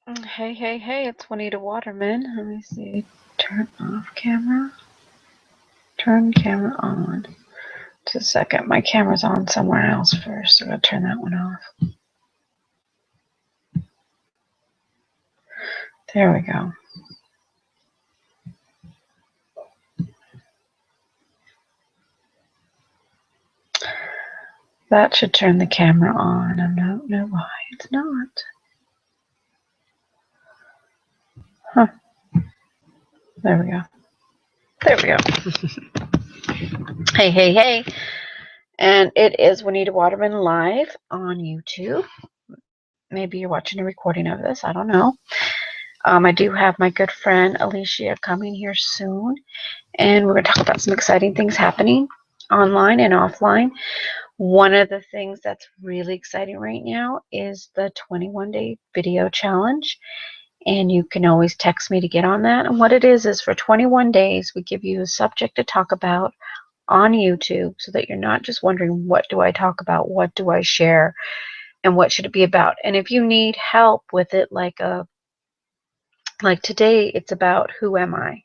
Hey, hey, hey, it's Juanita Waterman. Let me see. Turn off camera. Turn camera on. Just a second. My camera's on somewhere else first. I'm going to turn that one off. There we go. That should turn the camera on. I don't know why it's not. Huh. There we go. There we go. Hey, hey, hey. And it is Juanita Waterman live on YouTube. Maybe you're watching a recording of this. I don't know. I do have my good friend Alicia coming here soon. And we're going to talk about some exciting things happening online and offline. One of the things that's really exciting right now is the 21-day video challenge. And you can always text me to get on that. And what it is for 21 days, we give you a subject to talk about on YouTube so that you're not just wondering, what do I talk about? What do I share? And what should it be about? And if you need help with it, like today, it's about who am I?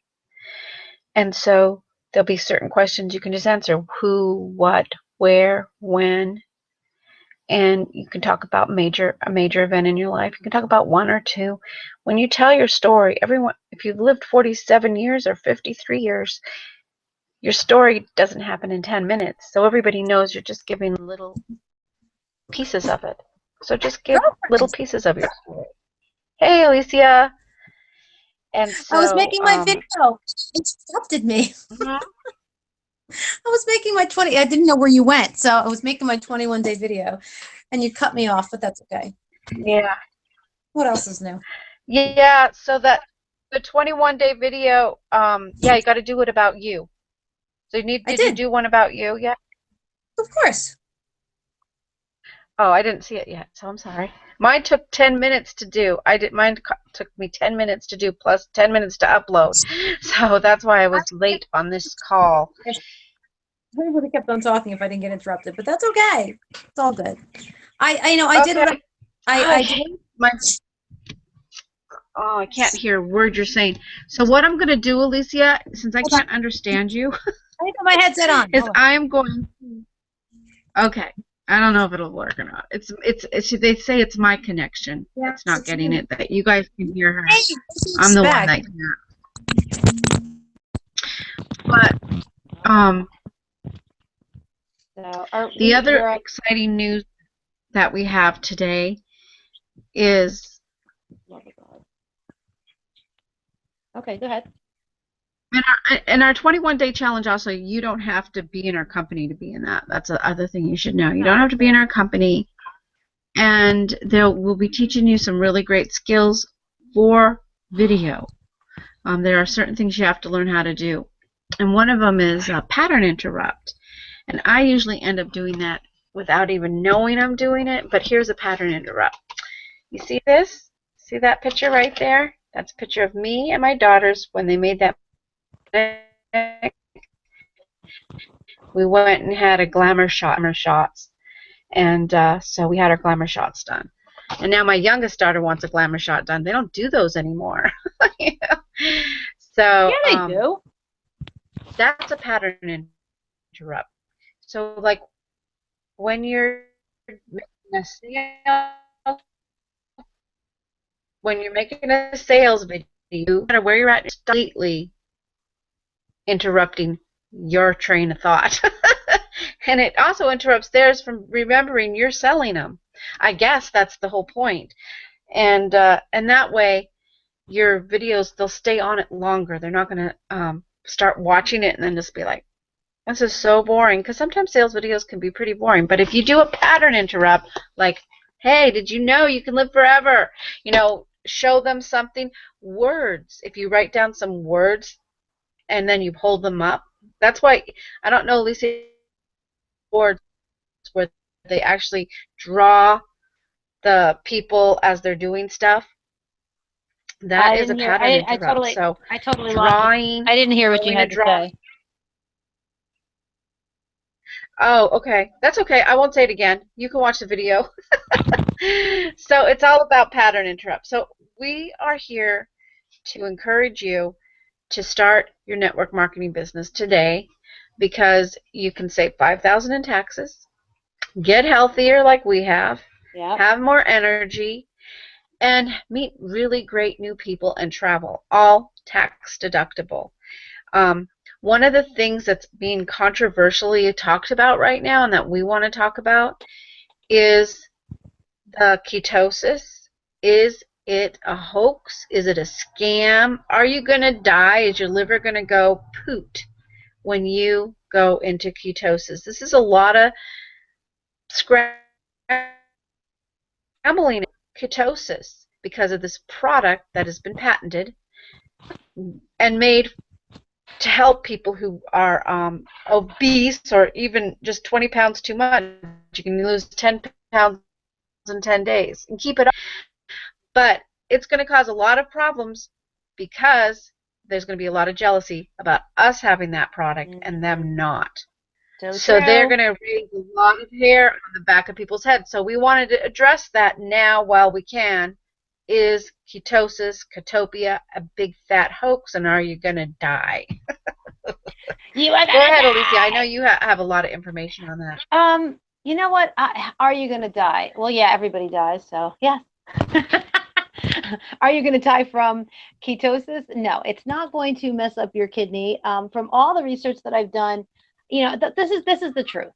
And so there'll be certain questions you can just answer: who, what, where, when. And you can talk about a major event in your life. You can talk about one or two. When you tell your story, everyone, if you've lived 47 years or 53 years, your story doesn't happen in 10 minutes. So everybody knows you're just giving little pieces of it. So just give little pieces of your story. Hey, Alicia. And so I was making my video. It interrupted me. I was making my I didn't know where you went, so I was making my 21-day video, and you cut me off, but that's okay. Yeah. What else is new? Yeah, so that the 21-day video, yeah, you got to do it about you. So I did you did, do one about you yet? of course. Oh, I didn't see it yet, so I'm sorry. Mine took 10 minutes to do. Mine took me 10 minutes to do plus 10 minutes to upload. So that's why I was late on this call. I would have kept on talking if I didn't get interrupted, but that's okay. It's all good. I did Okay. what I I did. hate my Oh, I can't hear a word you're saying. So what I'm going to do, Alicia, since I Hold on. can't understand you, I got my headset on. is Hold on. I am going. Okay. I don't know if it'll work or not. It's they say it's my connection Yeah, that's not it's getting me. it, that you guys can hear her. Hey, I'm she's the one back. that can't. But So, the other we're on. exciting news that we have today is Okay, go ahead. in our 21-day challenge. Also, you don't have to be in our company to be in that. That's the other thing you should know. You don't have to be in our company. And we'll be teaching you some really great skills for video. There are certain things you have to learn how to do. And one of them is pattern interrupt. And I usually end up doing that without even knowing I'm doing it. But here's a pattern interrupt. You see this? See that picture right there? That's a picture of me and my daughters when they made that. We went and had a glamour shots. And so we had our glamour shots done. And now my youngest daughter wants a glamour shot done. They don't do those anymore. You know? So Yeah, they do. that's a pattern interrupt. So like when you're making a sale, when you're making a sales video, no matter where you're at, you're completely interrupting your train of thought. And it also interrupts theirs from remembering you're selling them. I guess that's the whole point. And that way your videos, they'll stay on it longer. They're not going to start watching it and then just be like, this is so boring. Because sometimes sales videos can be pretty boring. But if you do a pattern interrupt, like, hey, did you know you can live forever? You know, show them something. Words. If you write down some words and then you hold them up. That's why, I don't know, Lisa, boards where they actually draw the people as they're doing stuff. That I is a didn't hear. pattern interrupt. So I totally lost you. drawing, I didn't hear what you showing a had to draw. say. Oh, okay. That's okay. I won't say it again. You can watch the video. So it's all about pattern interrupt. So we are here to encourage you to start your network marketing business today because you can save 5,000 in taxes, get healthier like we have more energy, and meet really great new people and travel, all tax deductible. Um, One of the things that's being controversially talked about right now and that we want to talk about is the ketosis. Is it a hoax? Is it a scam? Are you going to die? Is your liver going to go poot when you go into ketosis? This is a lot of scrambling ketosis because of this product that has been patented and made to help people who are obese or even just 20 pounds too much. You can lose 10 pounds in 10 days and keep it up. But it's going to cause a lot of problems because there's going to be a lot of jealousy about us having that product and them not. So they're going to raise a lot of hair on the back of people's heads. So we wanted to address that now while we can. Is ketosis, Ketopia, a big fat hoax, and are you going to die? You are Go gonna ahead, die. Alicia. I know you have a lot of information on that. You know what? Are you gonna die? Well, yeah, everybody dies, so yeah. Are you going to die from ketosis? No, it's not going to mess up your kidney. From all the research that I've done, you know, this is the truth.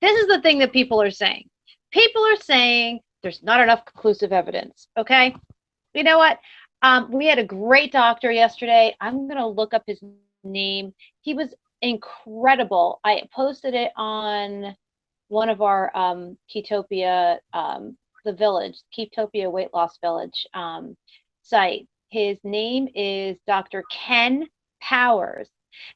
This is the thing that people are saying. People are saying there's not enough conclusive evidence. Okay, you know what? We had a great doctor yesterday. I'm going to look up his name. He was incredible. I posted it on one of our Ketopia, the village, Ketopia Weight Loss Village site. His name is Dr. Ken Powers.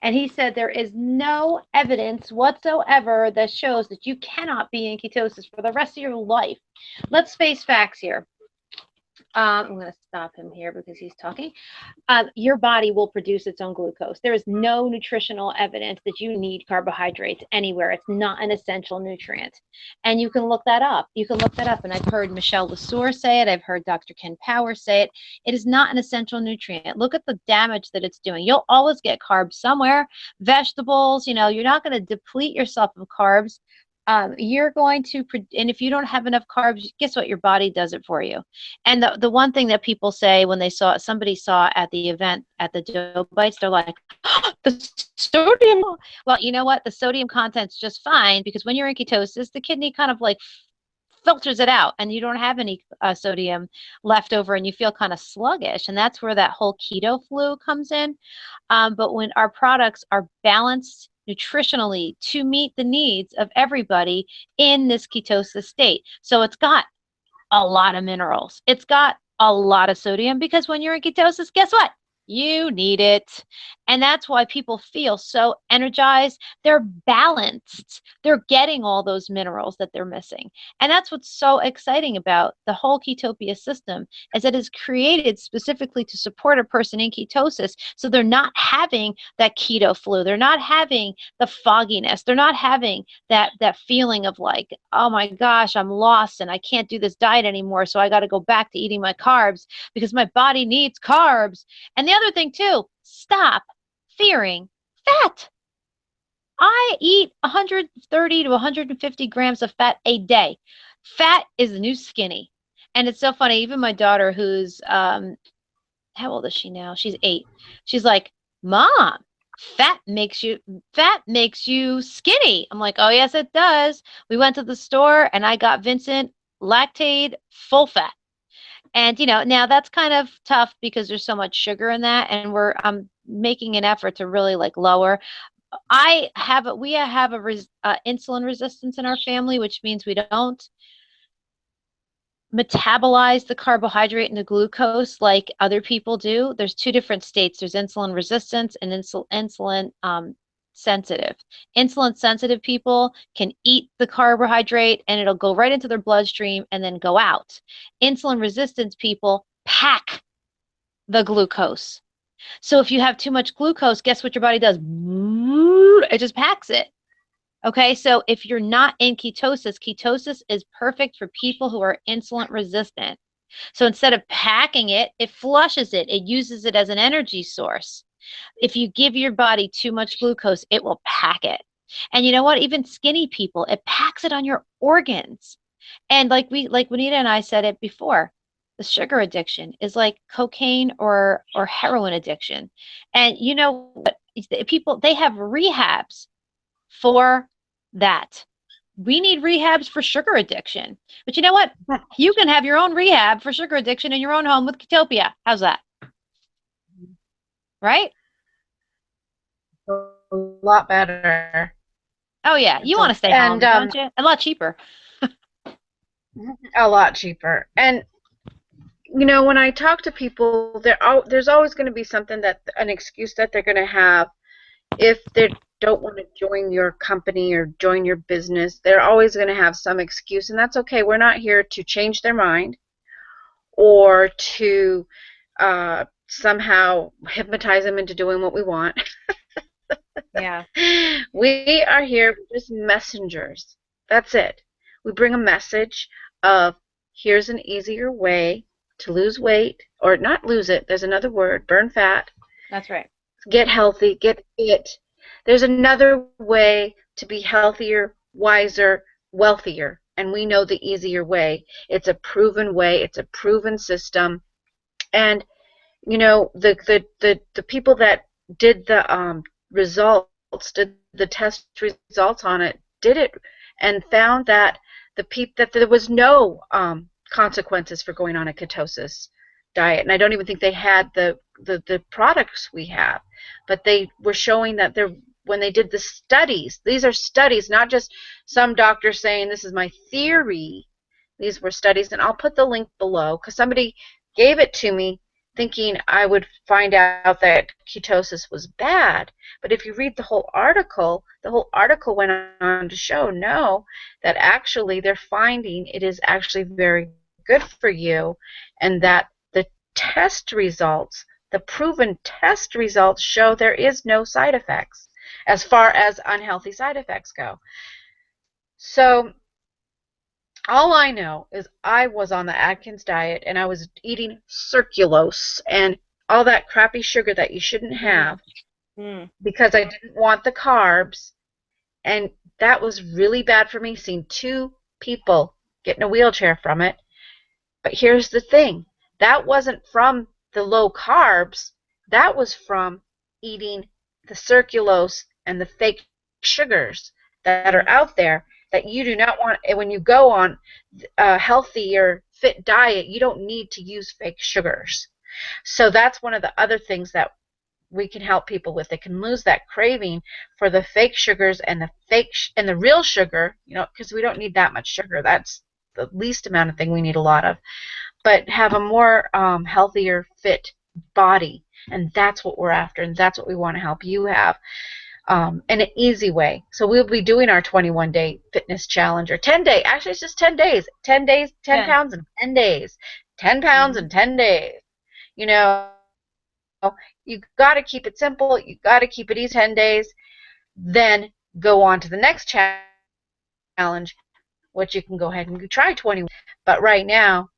And he said there is no evidence whatsoever that shows that you cannot be in ketosis for the rest of your life. Let's face facts here. I'm going to stop him here because he's talking. Your body will produce its own glucose. There is no nutritional evidence that you need carbohydrates anywhere. It's not an essential nutrient. And you can look that up. You can look that up. And I've heard Michelle LeSueur say it. I've heard Dr. Ken Power say it. It is not an essential nutrient. Look at the damage that it's doing. You'll always get carbs somewhere. Vegetables, you know, you're not going to deplete yourself of carbs. You're going to, and if you don't have enough carbs, guess what? Your body does it for you. And the one thing that people say when they saw, somebody saw at the event at the Dough Bites, they're like, oh, the sodium. Well, you know what? The sodium content's just fine because when you're in ketosis, the kidney kind of like filters it out and you don't have any sodium left over and you feel kind of sluggish. And that's where that whole keto flu comes in. But when our products are balanced nutritionally to meet the needs of everybody in this ketosis state. So it's got a lot of minerals. It's got a lot of sodium because when you're in ketosis, guess what? You need it. And that's why people feel so energized. They're balanced. They're getting all those minerals that they're missing. And that's what's so exciting about the whole Ketopia system is that it's created specifically to support a person in ketosis. So they're not having that keto flu. They're not having the fogginess. They're not having that feeling of like, oh my gosh, I'm lost and I can't do this diet anymore. So I got to go back to eating my carbs because my body needs carbs. And the other thing too, stop fearing fat. I eat 130 to 150 grams of fat a day. Fat is the new skinny. And it's so funny, even my daughter who's, how old is she now? She's 8. She's like, Mom, fat makes you skinny. I'm like, oh yes, it does. We went to the store and I got Vincent Lactaid full fat. And, you know, now that's kind of tough because there's so much sugar in that. And I'm making an effort to really like lower. We have insulin resistance in our family, which means we don't metabolize the carbohydrate into glucose like other people do. There's 2 different states. There's insulin resistance and insulin sensitive. Insulin sensitive people can eat the carbohydrate and it'll go right into their bloodstream and then go out. Insulin resistance people pack the glucose. So if you have too much glucose, guess what your body does? It just packs it. Okay, so if you're not in ketosis, ketosis is perfect for people who are insulin resistant. So instead of packing it, it flushes it. It uses it as an energy source. If you give your body too much glucose, it will pack it. And you know what? Even skinny people, it packs it on your organs. And like Juanita and I said it before, the sugar addiction is like cocaine or heroin addiction. And you know what? People, they have rehabs for that. We need rehabs for sugar addiction. But you know what? You can have your own rehab for sugar addiction in your own home with Ketopia. How's that? Right? A lot better. Oh yeah, you want to stay home, don't you? A lot cheaper. A lot cheaper. And you know, when I talk to people, there's always going to be something an excuse that they're going to have if they don't want to join your company or join your business. They're always going to have some excuse, and that's okay. We're not here to change their mind or to somehow hypnotize them into doing what we want. Yeah. We are here just messengers. That's it. We bring a message of here's an easier way to lose weight, or not lose it. There's another word, burn fat. That's right. Get healthy, get fit. There's another way to be healthier, wiser, wealthier, and we know the easier way. It's a proven way. It's a proven system. And you know, the people that did the results, did the test results on it, did it and found that that there was no consequences for going on a ketosis diet. And I don't even think they had the products we have, but they were showing that when they did the studies, these are studies, not just some doctor saying this is my theory. These were studies, and I'll put the link below because somebody gave it to me thinking I would find out that ketosis was bad. But if you read the whole article went on to show no, that actually they're finding it is actually very good for you, and that the test results, the proven test results show there is no side effects as far as unhealthy side effects go. So all I know is I was on the Atkins diet and I was eating circulose and all that crappy sugar that you shouldn't have because I didn't want the carbs, and that was really bad for me, seeing 2 people get in a wheelchair from it. But here's the thing, that wasn't from the low carbs, that was from eating the circulose and the fake sugars that are out there that you do not want. When you go on a healthier, fit diet, you don't need to use fake sugars. So that's one of the other things that we can help people with. They can lose that craving for the fake sugars and the real sugar, you know, because we don't need that much sugar. That's the least amount of thing we need a lot of. But have a more healthier, fit body, and that's what we're after, and that's what we want to help you have. In an easy way. So we'll be doing our 21-day fitness challenge, or 10-day. Actually, it's just 10 days. 10 days, 10 pounds in 10 days. 10 pounds in 10 days. You know, you got to keep it simple. You got to keep it easy. 10 days. Then go on to the next challenge, which you can go ahead and try 21. But right now,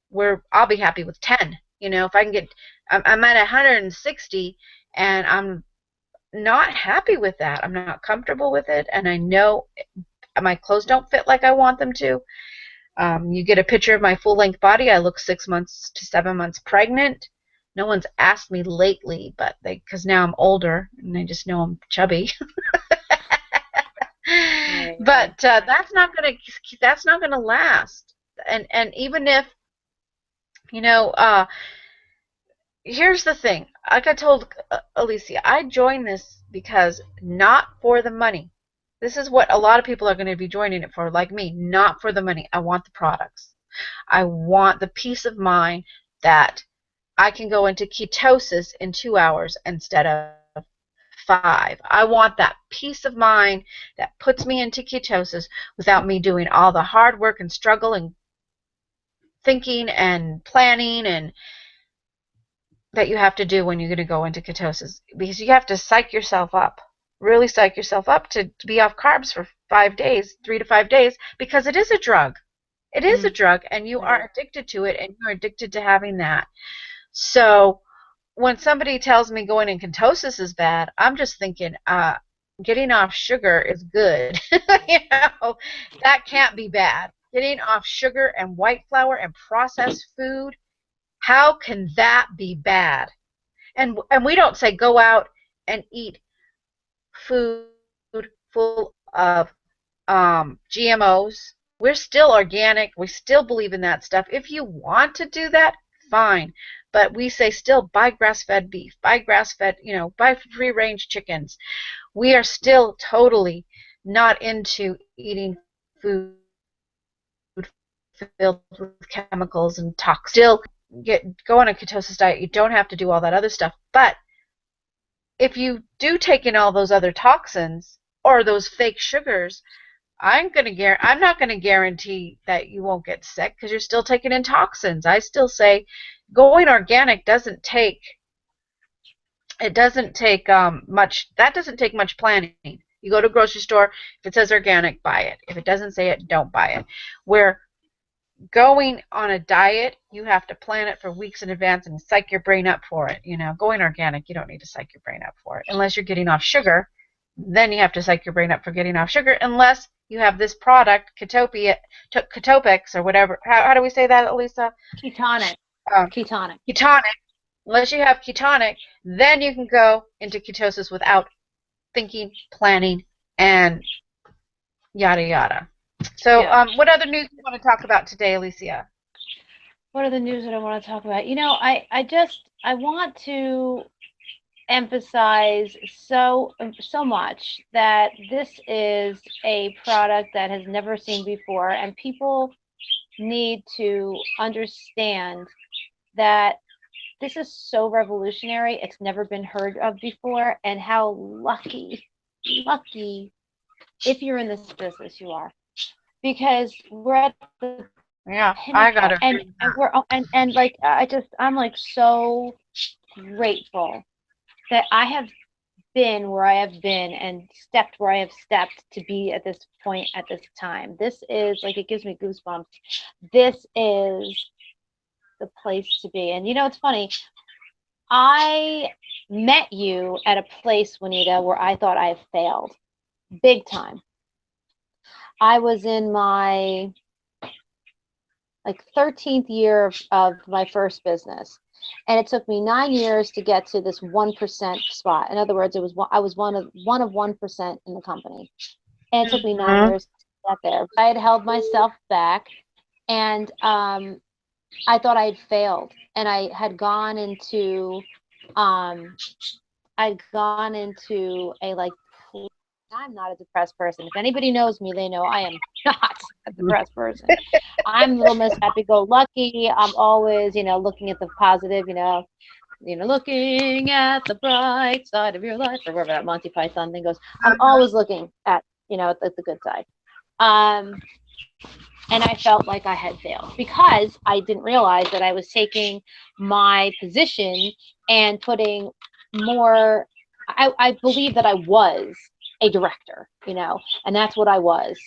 I'll be happy with 10. You know, if I can get, I'm at 160, and I'm not happy with that. I'm not comfortable with it, and I know my clothes don't fit like I want them to. You get a picture of my full-length body. I look 6 months to 7 months pregnant. No one's asked me lately, but because now I'm older and they just know I'm chubby. But that's not gonna last. And even if, you know, here's the thing. Like I told Alicia, I joined this because not for the money. This is what a lot of people are going to be joining it for, like me, not for the money. I want the products. I want the peace of mind that I can go into ketosis in 2 hours instead of 5. I want that peace of mind that puts me into ketosis without me doing all the hard work and struggle and thinking and planning and that you have to do when you're going to go into ketosis, because you have to psych yourself up. really psych yourself up to be off carbs for 5 days, 3 to 5 days, because it is a drug. It is a drug, and you are addicted to it, and you're addicted to having that. So when somebody tells me going in ketosis is bad, I'm just thinking, getting off sugar is good. That can't be bad. Getting off sugar and white flour and processed food, how can that be bad? And we don't say go out and eat food full of GMOs. We're still organic. We still believe in that stuff. If you want to do that, fine. But we say still buy grass-fed beef, buy grass-fed, buy free-range chickens. We are still totally not into eating food filled with chemicals and toxins. Still go on a ketosis diet. You don't have to do all that other stuff. But if you do take in all those other toxins or those fake sugars, I'm not going to guarantee that you won't get sick because you're still taking in toxins. I still say going organic doesn't take much. That doesn't take much planning. You go to a grocery store, if it says organic, buy it. If it doesn't say it, don't buy it. Where going on a diet, you have to plan it for weeks in advance and psych your brain up for it. Going organic, you don't need to psych your brain up for it unless you're getting off sugar. Then you have to psych your brain up for getting off sugar, unless you have this product, Ketopix or whatever. How do we say that, Elisa? Ketonic. Ketonic. Unless you have ketonic, then you can go into ketosis without thinking, planning, and yada yada. So, what other news do you want to talk about today, Alicia? What are the news that I want to talk about? I want to emphasize so much that this is a product that has never seen before, and people need to understand that this is so revolutionary. It's never been heard of before, and how lucky if you're in this business you are, because we're at the pinnacle, I got it. I'm like so grateful that I have been where I have been and stepped where I have stepped to be at this point at this time. This is like, it gives me goosebumps. This is the place to be. And it's funny, I met you at a place, Juanita, where I thought I had failed big time. I was in my 13th year of my first business. And it took me 9 years to get to this 1% spot. In other words, I was one of 1% in the company. And it took me 9 years to get there. I had held myself back, and I thought I had failed. And I had gone into I'm not a depressed person. If anybody knows me, they know I am not a depressed person. I'm little Miss Happy-Go-Lucky. I'm always, looking at the positive, looking at the bright side of your life, or wherever that Monty Python thing goes. I'm always looking at, at the good side. And I felt like I had failed because I didn't realize that I was taking my position and putting more. I believe that I was a director, and that's what I was.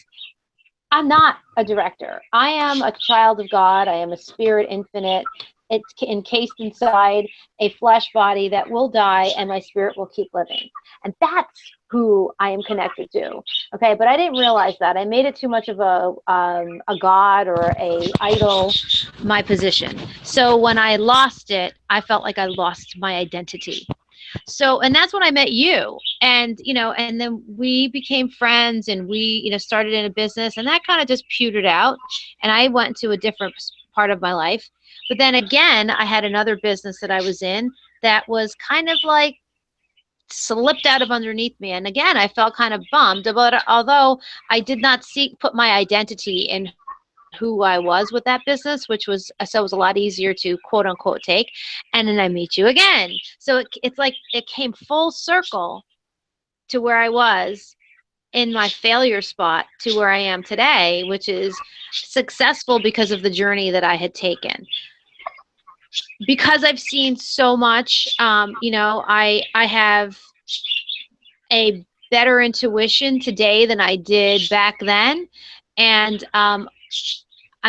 I'm not a director. I am a child of God. I am a spirit infinite. It's encased inside a flesh body that will die, and my spirit will keep living. And that's who I am connected to. Okay, but I didn't realize that. I made it too much of a god or a idol, my position. So when I lost it, I felt like I lost my identity. So, and that's when I met you, and and then we became friends, and we started in a business, and that kind of just petered out, and I went to a different part of my life. But then again, I had another business that I was in that was kind of like slipped out of underneath me, and again I felt kind of bummed about it, although I did not put my identity in who I was with that business, which was it was a lot easier to quote unquote take. And then I meet you again. So it's like it came full circle to where I was in my failure spot to where I am today, which is successful because of the journey that I had taken. Because I've seen so much, I have a better intuition today than I did back then. And I'm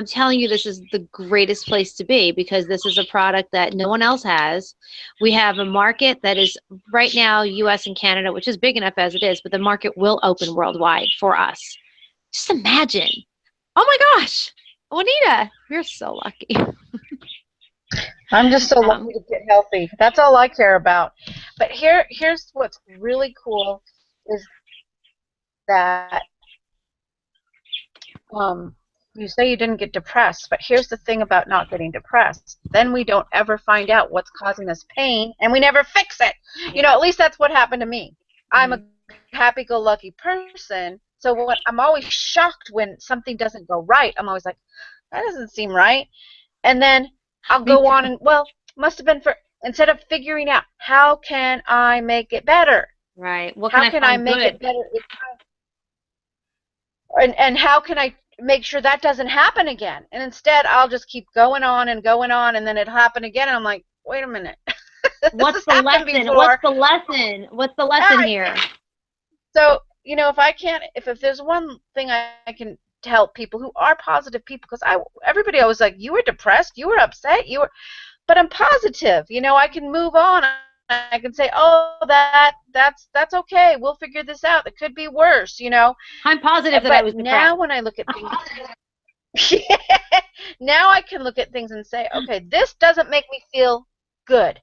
telling you, this is the greatest place to be because this is a product that no one else has. We have a market that is right now US and Canada, which is big enough as it is, but the market will open worldwide for us. Just imagine. Oh my gosh, Juanita, you're so lucky. I'm just so lucky to get healthy. That's all I care about. But here's what's really cool is that you say you didn't get depressed, but here's the thing about not getting depressed. Then we don't ever find out what's causing us pain, and we never fix it. You know, at least that's what happened to me. I'm a happy-go-lucky person, so I'm always shocked when something doesn't go right. I'm always like, that doesn't seem right. And then I'll go on and, well, must have been for, instead of figuring out, how can I make it better? Right. What how can I make it better? And how can I make sure that doesn't happen again? And instead, I'll just keep going on, and then it happened again, and I'm like, wait a minute. What's the lesson? What's the lesson? What's the lesson here? So, you know, if there's one thing I can help people who are positive people, because everybody always like, you were depressed, you were upset, but I'm positive. You know, I can move on. I can say, oh, that's okay. We'll figure this out. It could be worse, you know. I'm positive that I was depressed. Now when I look at things, now I can look at things and say, okay, this doesn't make me feel good.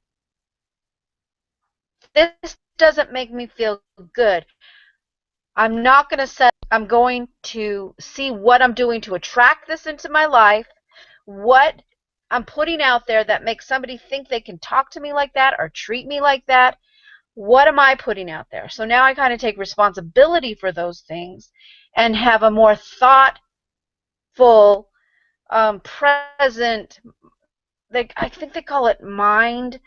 This doesn't make me feel good. I'm not going to say, I'm going to see what I'm doing to attract this into my life, what I'm putting out there that makes somebody think they can talk to me like that or treat me like that. What am I putting out there? So now I kind of take responsibility for those things and have a more thoughtful, present, I think they call it mind.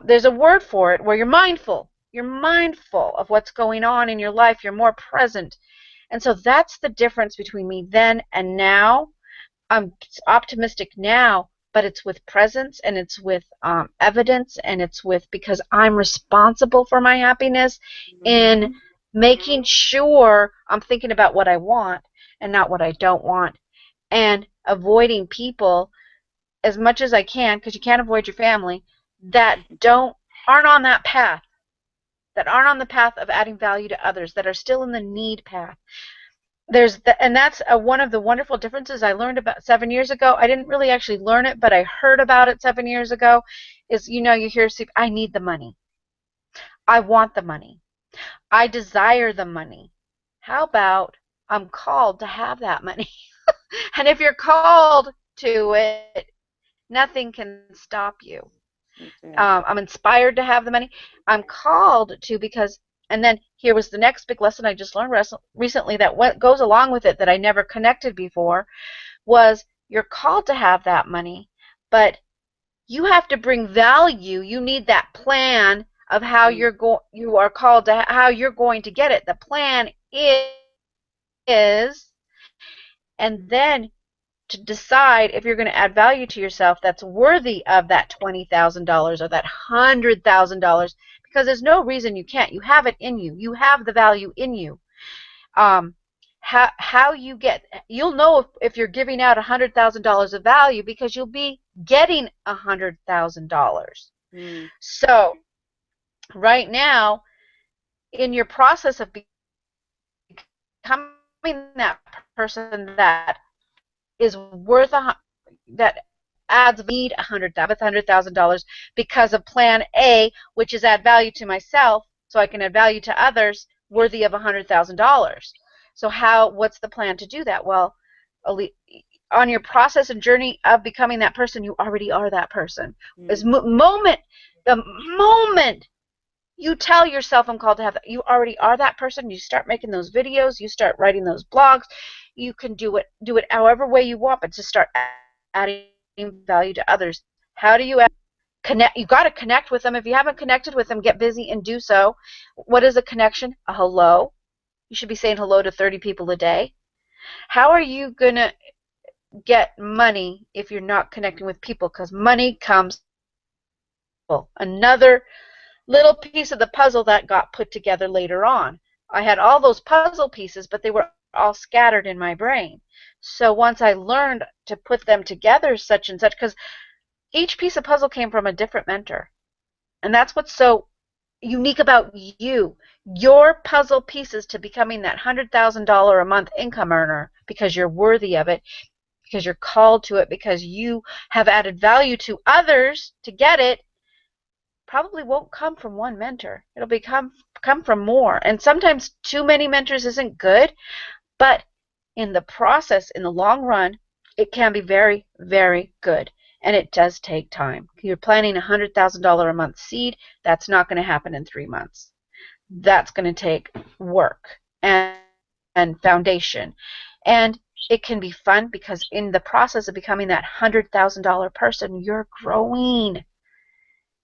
There's a word for it where you're mindful. You're mindful of what's going on in your life. You're more present. And so that's the difference between me then and now. I'm optimistic now, but it's with presence, and it's with evidence, and it's with, because I'm responsible for my happiness in making sure I'm thinking about what I want and not what I don't want, and avoiding people as much as I can, because you can't avoid your family, that aren't on that path, that aren't on the path of adding value to others, that are still in the need path. And that's one of the wonderful differences I learned about 7 years ago. I didn't really actually learn it, but I heard about it 7 years ago. Is, you know, you hear, I need the money. I want the money. I desire the money. How about I'm called to have that money? And if you're called to it, nothing can stop you. I'm inspired to have the money. I'm called to, because, and then here was the next big lesson I just learned recently that goes along with it that I never connected before, was you're called to have that money, but you have to bring value. You need that plan of how you are called to, how you're going to get it. The plan is, and then to decide if you're going to add value to yourself that's worthy of that $20,000 or that $100,000, because there's no reason you can't. You have it in you. You have the value in you. How you get, you'll know if you're giving out $100,000 of value, because you'll be getting $100,000. So right now, in your process of becoming that person that is worth that adds need $100,000 because of plan A, which is add value to myself so I can add value to others worthy of $100,000. So what's the plan to do that? Well, on your process and journey of becoming that person, you already are that person. The moment you tell yourself, I'm called to have that, you already are that person. You start making those videos, you start writing those blogs, you can do it however way you want, but to start adding value to others. How do you connect? You got to connect with them. If you haven't connected with them, get busy and do so. What is a connection? A hello. You should be saying hello to 30 people a day. How are you going to get money if you're not connecting with people? Because money comes. Another little piece of the puzzle that got put together later on. I had all those puzzle pieces, but they were all scattered in my brain. So once I learned to put them together such and such, because each piece of puzzle came from a different mentor. And that's what's so unique about you. Your puzzle pieces to becoming that $100,000 a month income earner, because you're worthy of it, because you're called to it, because you have added value to others to get it, probably won't come from one mentor. It'll come from more. And sometimes too many mentors isn't good, but in the process, in the long run, it can be very, very good. And it does take time. You're planning a $100,000 a month seed. That's not going to happen in 3 months. That's going to take work and foundation. And it can be fun because in the process of becoming that $100,000 person, you're growing.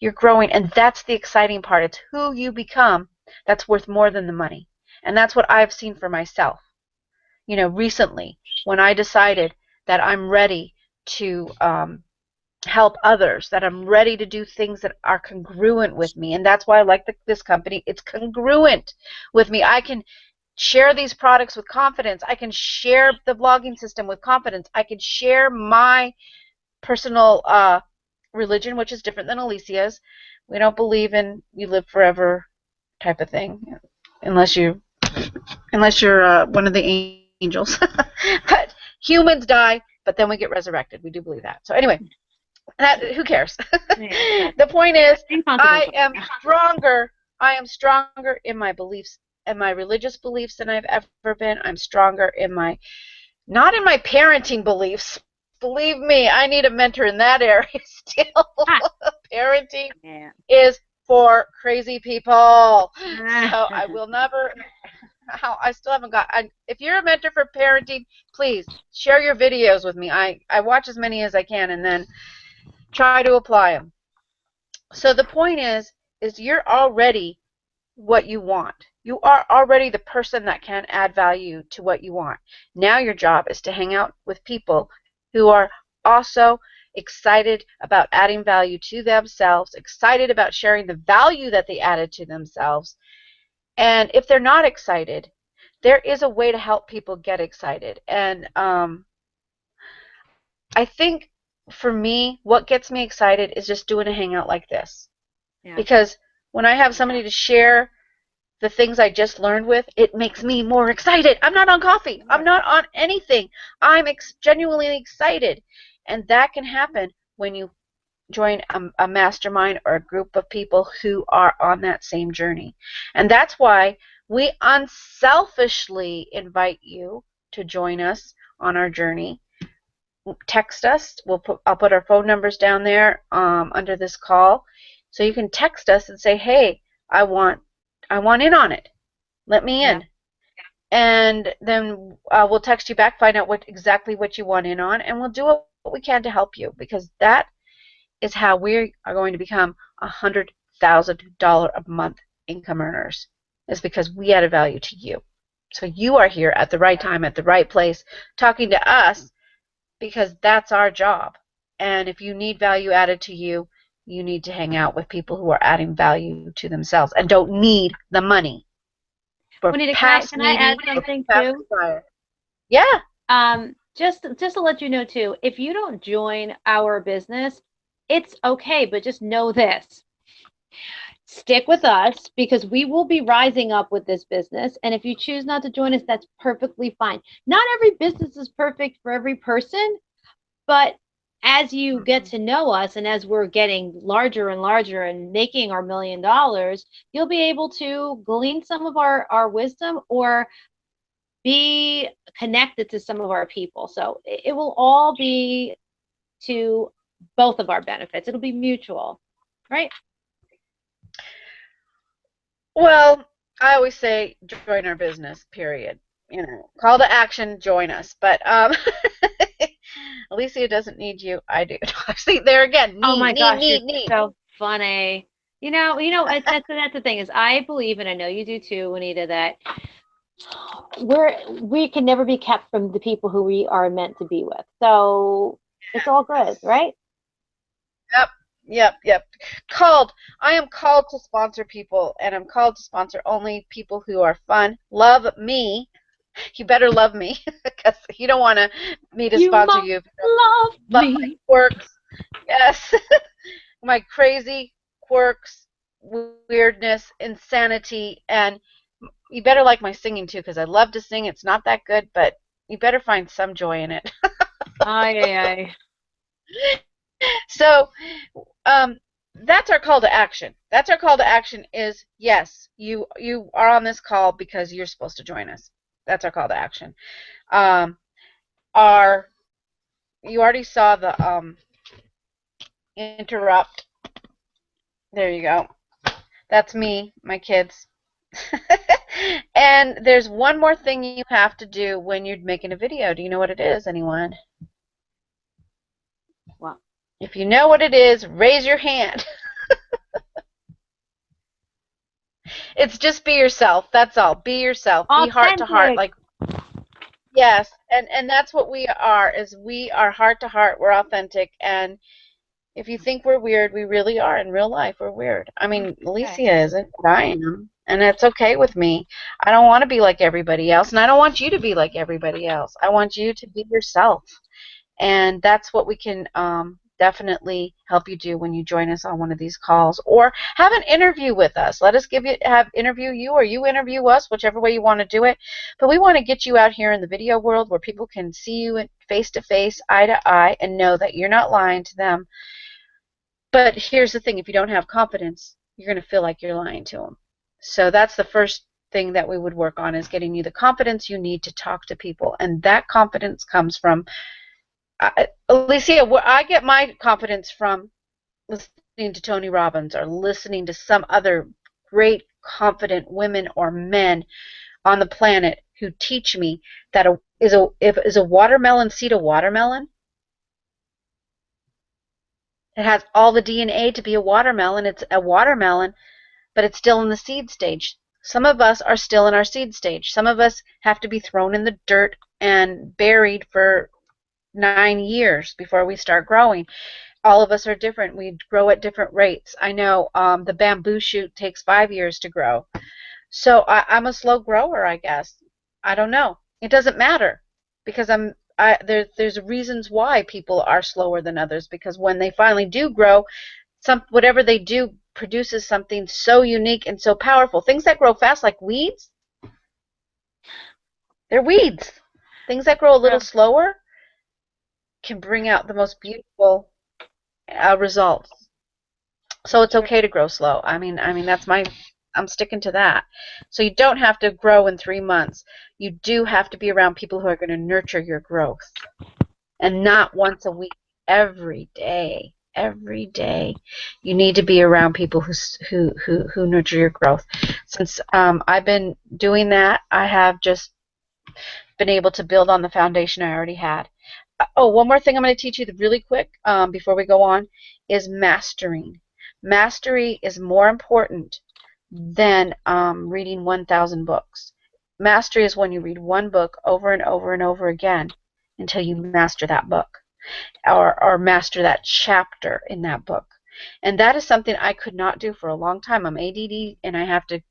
You're growing, and that's the exciting part. It's who you become that's worth more than the money. And that's what I've seen for myself. You know, recently, when I decided that I'm ready to help others, that I'm ready to do things that are congruent with me, and that's why I like this company. It's congruent with me. I can share these products with confidence. I can share the blogging system with confidence. I can share my personal religion, which is different than Alicia's. We don't believe in you live forever type of thing, unless you're one of the angels. But humans die, but then we get resurrected. We do believe that. So anyway, who cares? The point is, I am stronger. I am stronger in my beliefs and my religious beliefs than I've ever been. I'm stronger in not in my parenting beliefs. Believe me, I need a mentor in that area still. Parenting is for crazy people. So I will never. I still haven't got. If you're a mentor for parenting, please share your videos with me. I watch as many as I can and then try to apply them. So the point is you're already what you want. You are already the person that can add value to what you want. Now your job is to hang out with people who are also excited about adding value to themselves, excited about sharing the value that they added to themselves. And if they're not excited, there is a way to help people get excited. And I think for me, what gets me excited is just doing a hangout like this. Yeah. Because when I have somebody to share the things I just learned with, it makes me more excited. I'm not on coffee. I'm not on anything. I'm genuinely excited. And that can happen when you join a mastermind or a group of people who are on that same journey. And that's why we unselfishly invite you to join us on our journey. Text us. I'll put our phone numbers down there under this call, so you can text us and say, "Hey, I want in on it. Let me in." Yeah. And then we'll text you back, find out exactly what you want in on, and we'll do what we can to help you, because that is how we are going to become $100,000 a month income earners. Is because we added value to you. So you are here at the right time, at the right place, talking to us, because that's our job. And if you need value added to you, you need to hang out with people who are adding value to themselves and don't need the money. Juanita, can I add something too? Yeah. Just to let you know too, if you don't join our business, it's okay, but just know this. Stick with us, because we will be rising up with this business. And if you choose not to join us, that's perfectly fine. Not every business is perfect for every person, but as you get to know us and as we're getting larger and larger and making our $1 million, you'll be able to glean some of our wisdom or be connected to some of our people. So it will all be to both of our benefits. It'll be mutual, right? Well, I always say join our business, period. You know, call to action, join us. But Alicia doesn't need you. I do. See, there again. Oh my gosh, it's so funny. You know, that's the thing is, I believe, and I know you do too, Juanita, that we can never be kept from the people who we are meant to be with. So it's all good, right? Yep. Yep. I am called to sponsor people, and I'm called to sponsor only people who are fun, love me. You better love me, because you don't want me to You sponsor must you if you love don't love my me. quirks. Yes, my crazy quirks, weirdness, insanity, and you better like my singing too, because I love to sing. It's not that good, but you better find some joy in it. Ay, ay, ay. So, um, that's our call to action. That's our call to action is, yes, you are on this call because you're supposed to join us. That's our call to action. Um, our You already saw the interrupt. There you go. That's me, my kids. And there's one more thing you have to do when you're making a video. Do you know what it is, anyone? Well, If you know what it is, raise your hand. It's just be yourself. That's all. Be yourself. Be heart to heart. authentic. Like, yes, and that's what we are. Is we are heart to heart. We're authentic. And if you think we're weird, we really are. In real life, we're weird. I mean, Okay. Alicia isn't, but I am, and it's okay with me. I don't want to be like everybody else, and I don't want you to be like everybody else. I want you to be yourself. And that's what we can definitely help you do when you join us on one of these calls, or have an interview with us. Let us interview you, or you interview us, whichever way you want to do it. But we want to get you out here in the video world where people can see you face to face, eye to eye, and know that you're not lying to them. But here's the thing: if you don't have confidence, you're going to feel like you're lying to them. So that's the first thing that we would work on, is getting you the confidence you need to talk to people. And that confidence comes from Alicia, where I get my confidence from listening to Tony Robbins, or listening to some other great, confident women or men on the planet who teach me that is a watermelon seed a watermelon? It has all the DNA to be a watermelon. It's a watermelon, but it's still in the seed stage. Some of us are still in our seed stage. Some of us have to be thrown in the dirt and buried for 9 years before we start growing. All of us are different. We grow at different rates. I know the bamboo shoot takes 5 years to grow. So I'm a slow grower, I guess. I don't know. It doesn't matter, because there's reasons why people are slower than others, because when they finally do grow, whatever they do produces something so unique and so powerful. Things that grow fast, like weeds, they're weeds. Things that grow a little slower can bring out the most beautiful results. So it's okay to grow slow. I mean I'm sticking to that. So you don't have to grow in 3 months. You do have to be around people who are going to nurture your growth, and not once a week, every day. Every day, you need to be around people who nurture your growth. Since I've been doing that, I have just been able to build on the foundation I already had. Oh, one more thing I'm going to teach you really quick before we go on is mastering. Mastery is more important than reading 1,000 books. Mastery is when you read one book over and over and over again until you master that book, or master that chapter in that book. And that is something I could not do for a long time. I'm ADD, and I have to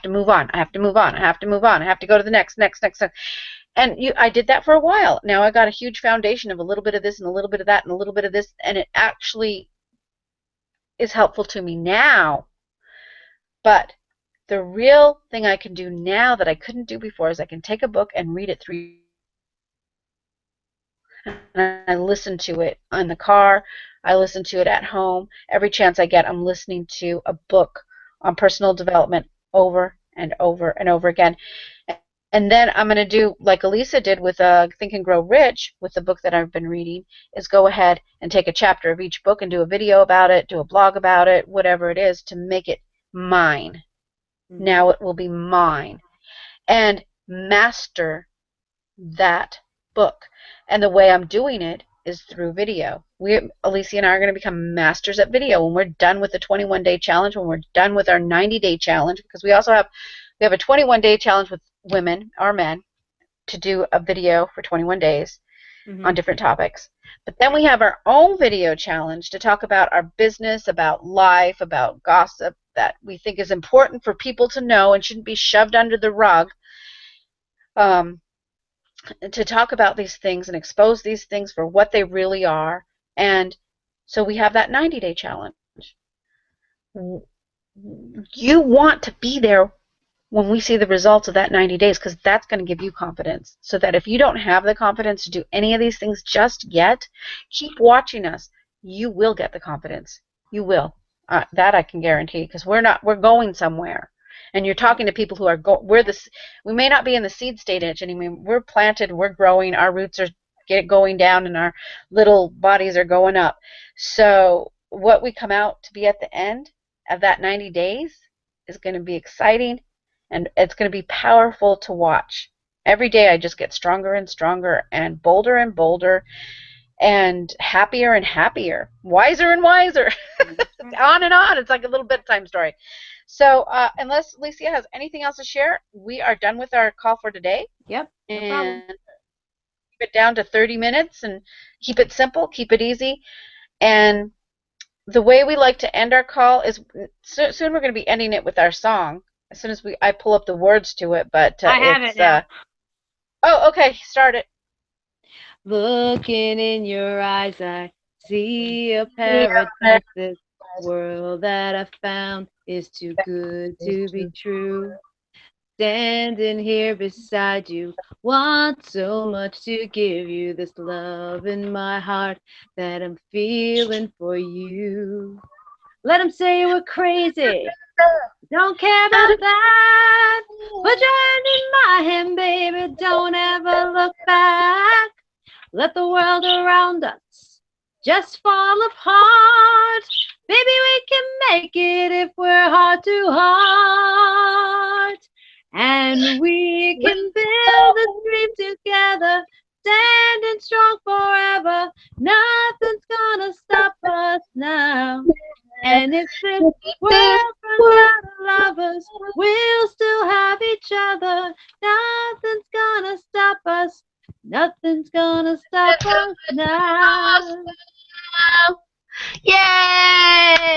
move on. I have to move on. I have to move on. I have to go to the next. And I did that for a while. Now I got a huge foundation of a little bit of this and a little bit of that and a little bit of this, and it actually is helpful to me now. But the real thing I can do now that I couldn't do before is I can take a book and read it 3, and I listen to it in the car. I listen to it at home. Every chance I get, I'm listening to a book on personal development over and over and over again. And then I'm going to do like Elisa did with Think and Grow Rich, with the book that I've been reading, is go ahead and take a chapter of each book and do a video about it, do a blog about it, whatever it is, to make it mine. Mm-hmm. Now it will be mine. And master that book. And the way I'm doing it is through video. Alicia and I are going to become masters at video when we're done with the 21-day challenge, when we're done with our 90-day challenge, because we also have a 21-day challenge with women or men to do a video for 21 days. on different topics. But then we have our own video challenge to talk about our business, about life, about gossip that we think is important for people to know and shouldn't be shoved under the rug. To talk about these things and expose these things for what they really are. And so we have that 90-day challenge. You want to be there when we see the results of that 90 days, because that's going to give you confidence. So that if you don't have the confidence to do any of these things just yet, keep watching us. You will get the confidence. You will. That I can guarantee, because we're going somewhere. And you're talking to people who are we may not be in the seed stage anymore. We're planted, we're growing, our roots are going down, and our little bodies are going up. So what we come out to be at the end of that 90 days is going to be exciting, and it's going to be powerful to watch. Every day I just get stronger and stronger, and bolder, and happier, wiser and wiser. On and on. It's like a little bedtime story. So unless Alicia has anything else to share, we are done with our call for today. Yep. No and keep it down to 30 minutes and keep it simple, keep it easy. And the way we like to end our call is soon we're going to be ending it with our song as soon as I pull up the words to it. But I have it now. Oh, okay. Start it. Looking in your eyes, I see a paradise. This world that I found is too good to be true. Standing here beside you, want so much to give you this love in my heart that I'm feeling for you. Let them say we're crazy. Don't care about that. Put your hand in my hand, baby. Don't ever look back. Let the world around us just fall apart. Baby, we can make it if we're heart to heart. And we can build a dream together, standing strong forever. Nothing's gonna stop us now. And if this world runs out of lovers, we'll still have each other. Nothing's gonna stop us. Nothing's gonna stop us now. Yay!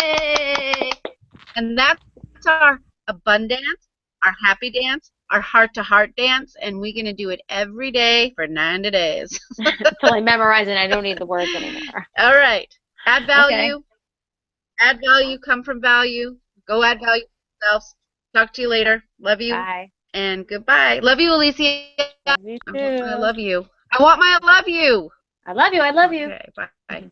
And that's our abundance, our happy dance, our heart-to-heart dance, and we're going to do it every day for 90 days. Until I memorize it, I don't need the words anymore. All right. Add value. Okay. Add value. Come from value. Go add value to yourselves. Talk to you later. Love you. Bye. And goodbye. Love you, Alicia. Love you too. I love you. I want my love you. I love you. I love you. Okay, bye.